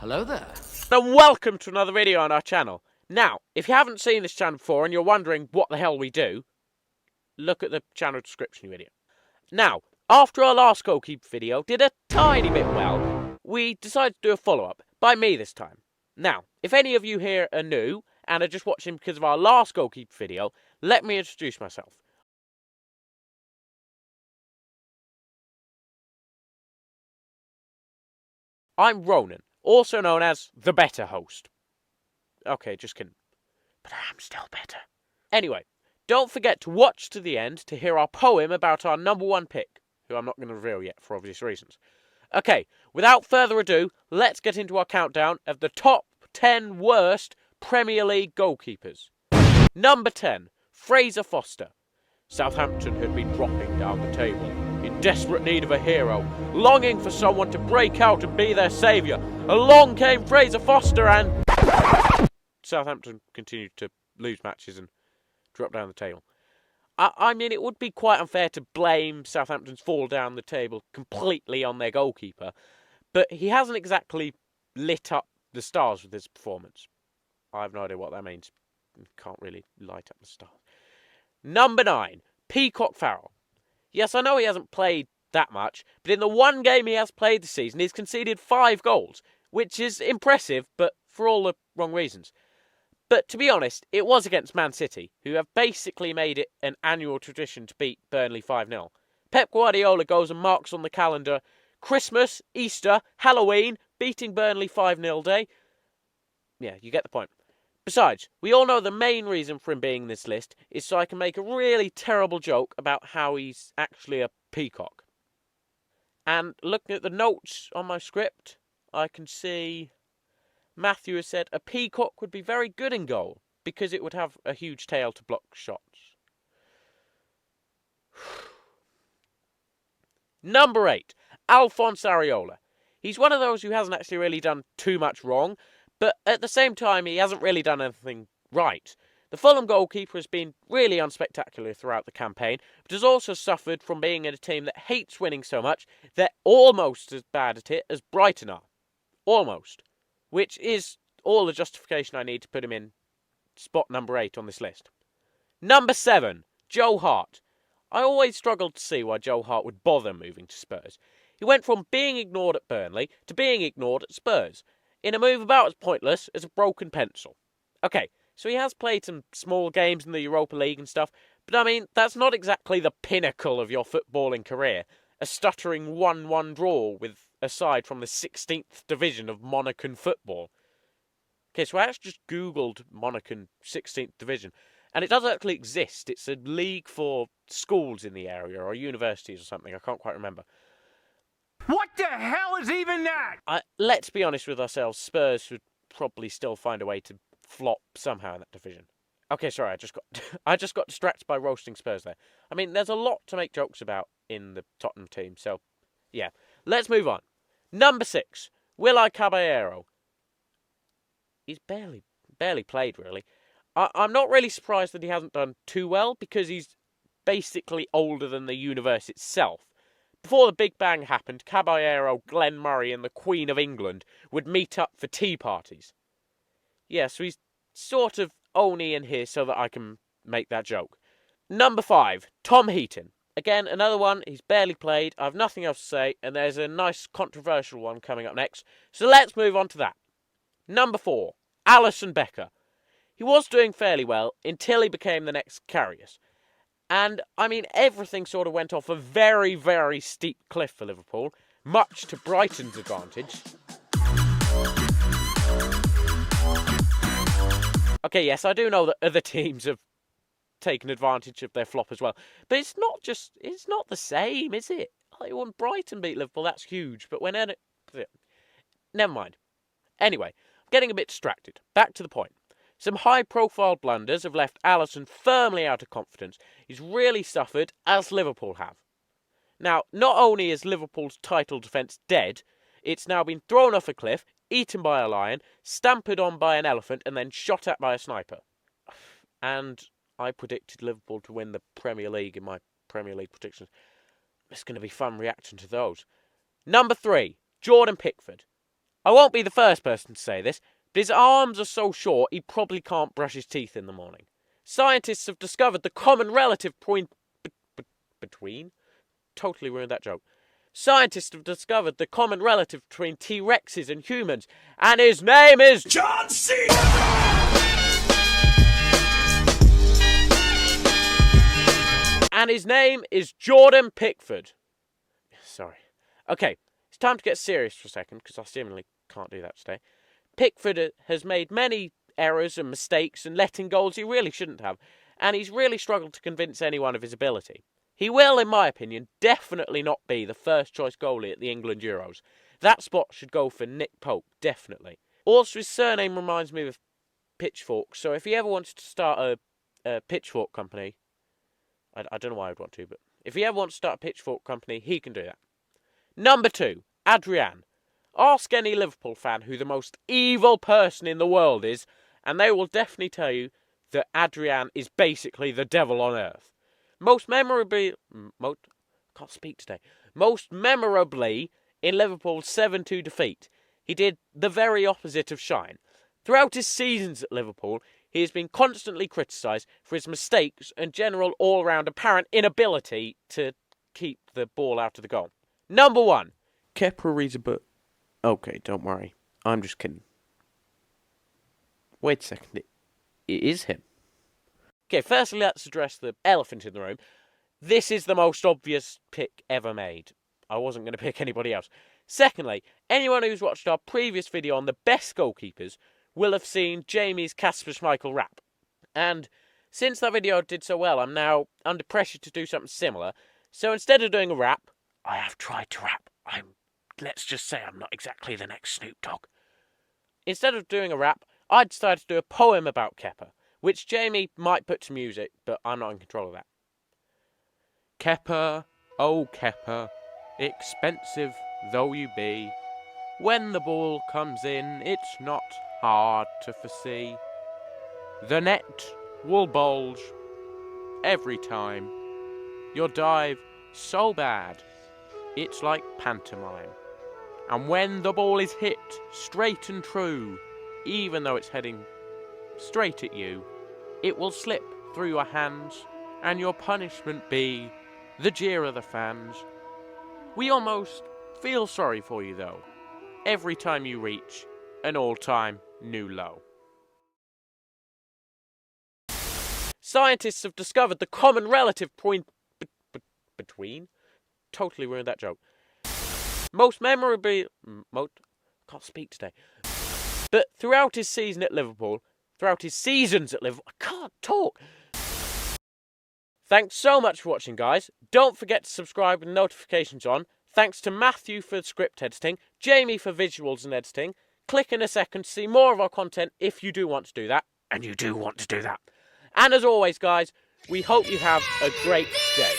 Hello there. And welcome to another video on our channel. Now, if you haven't seen this channel before and you're wondering what the hell we do, look at the channel description video. Now, after our last goalkeeper video did a tiny bit well, we decided to do a follow-up, by me this time. Now, if any of you here are new and are just watching because of our last goalkeeper video, let me introduce myself. I'm Ronan, also known as the better host. Okay, just kidding. But I am still better. Anyway, don't forget to watch to the end to hear our poem about our number one pick, who I'm not going to reveal yet for obvious reasons. Okay, without further ado, let's get into our countdown of the top 10 worst Premier League goalkeepers. Number 10, Fraser Foster. Southampton had been dropping down the table, in desperate need of a hero, longing for someone to break out and be their saviour. Along came Fraser Foster and Southampton continued to lose matches and drop down the table. I mean, it would be quite unfair to blame Southampton's fall down the table completely on their goalkeeper, but he hasn't exactly lit up the stars with his performance. I have no idea what that means. Can't really light up the stars. Number 9, Peacock Farrell. Yes, I know he hasn't played that much, but in the one game he has played this season, he's conceded 5 goals, which is impressive, but for all the wrong reasons. But to be honest, it was against Man City, who have basically made it an annual tradition to beat Burnley 5-0. Pep Guardiola goes and marks on the calendar Christmas, Easter, Halloween, beating Burnley 5-0 day. Yeah, you get the point. Besides, we all know the main reason for him being in this list is so I can make a really terrible joke about how he's actually a peacock. And looking at the notes on my script, I can see Matthew has said a peacock would be very good in goal because it would have a huge tail to block shots. Number 8, Alphonse Areola. He's one of those who hasn't actually really done too much wrong, but at the same time he hasn't really done anything right. The Fulham goalkeeper has been really unspectacular throughout the campaign, but has also suffered from being in a team that hates winning so much they're almost as bad at it as Brighton are. Almost. Which is all the justification I need to put him in spot number 8 on this list. Number 7, Joe Hart. I always struggled to see why Joe Hart would bother moving to Spurs. He went from being ignored at Burnley to being ignored at Spurs, in a move about as pointless as a broken pencil. Okay, so he has played some small games in the Europa League and stuff, but I mean, that's not exactly the pinnacle of your footballing career. A stuttering 1-1 draw with a side from the 16th division of Monacan football. Okay, so I actually just googled Monacan 16th division, and it does actually exist. It's a league for schools in the area, or universities or something, I can't quite remember. What the hell is even that? Let's be honest with ourselves, Spurs would probably still find a way to flop somehow in that division. Okay, sorry, I just got distracted by roasting Spurs there. I mean, there's a lot to make jokes about in the Tottenham team, so yeah. Let's move on. Number 6, Willy Caballero. He's barely played, really. I'm not really surprised that he hasn't done too well, because he's basically older than the universe itself. Before the Big Bang happened, Caballero, Glenn Murray and the Queen of England would meet up for tea parties. Yeah, so he's sort of only in here so that I can make that joke. Number 5, Tom Heaton. Again, another one, he's barely played, I have nothing else to say, and there's a nice controversial one coming up next, so let's move on to that. Number 4, Alisson Becker. He was doing fairly well until he became the next Karius. And, I mean, everything sort of went off a very, very steep cliff for Liverpool, much to Brighton's advantage. Okay, yes, I do know that other teams have taken advantage of their flop as well. But it's not the same, is it? Like, when Brighton beat Liverpool, that's huge. But when never mind. Anyway, I'm getting a bit distracted. Back to the point. Some high-profile blunders have left Alisson firmly out of confidence. He's really suffered, as Liverpool have. Now, not only is Liverpool's title defence dead, it's now been thrown off a cliff, eaten by a lion, stamped on by an elephant, and then shot at by a sniper. And I predicted Liverpool to win the Premier League in my Premier League predictions. It's going to be fun reaction to those. Number 3, Jordan Pickford. I won't be the first person to say this, but his arms are so short he probably can't brush his teeth in the morning. Scientists have discovered the common relative point between... Totally ruined that joke. Scientists have discovered the common relative between T-Rexes and humans, and his name is... John C. And his name is Jordan Pickford. Sorry. Okay, it's time to get serious for a second, because I seemingly can't do that today. Pickford has made many errors and mistakes and let in goals he really shouldn't have, and he's really struggled to convince anyone of his ability. He will, in my opinion, definitely not be the first choice goalie at the England Euros. That spot should go for Nick Pope, definitely. Also, his surname reminds me of Pitchfork, so if he ever wants to start a pitchfork company, I don't know why I'd want to, but if he ever wants to start a pitchfork company, he can do that. Number 2, Adrian. Ask any Liverpool fan who the most evil person in the world is, and they will definitely tell you that Adrian is basically the devil on earth. Most memorably in Liverpool's 7-2 defeat, he did the very opposite of shine. Throughout his seasons at Liverpool, he has been constantly criticised for his mistakes and general all-round apparent inability to keep the ball out of the goal. Number 1, Kepa reads a book. Okay, don't worry. I'm just kidding. Wait a second. It is him. Okay, firstly, let's address the elephant in the room. This is the most obvious pick ever made. I wasn't going to pick anybody else. Secondly, anyone who's watched our previous video on the best goalkeepers will have seen Jamie's Kasper Schmeichel rap. And since that video did so well, I'm now under pressure to do something similar. So instead of doing a rap, I have tried to rap. Let's just say I'm not exactly the next Snoop Dogg. Instead of doing a rap, I decided to do a poem about Kepa, which Jamie might put to music, but I'm not in control of that. Kepa, oh Kepa, expensive though you be, when the ball comes in, it's not hard to foresee. The net will bulge every time. Your dive so bad, it's like pantomime. And when the ball is hit straight and true, even though it's heading straight at you, it will slip through your hands, and your punishment be the jeer of the fans. We almost feel sorry for you though, every time you reach an all-time new low. Scientists have discovered the common relative point between... Totally ruined that joke. Can't speak today. But throughout his seasons at Liverpool, I can't talk. Thanks so much for watching, guys. Don't forget to subscribe with notifications on. Thanks to Matthew for script editing, Jamie for visuals and editing. Click in a second to see more of our content if you do want to do that. And you do want to do that. And as always, guys, we hope you have a great day.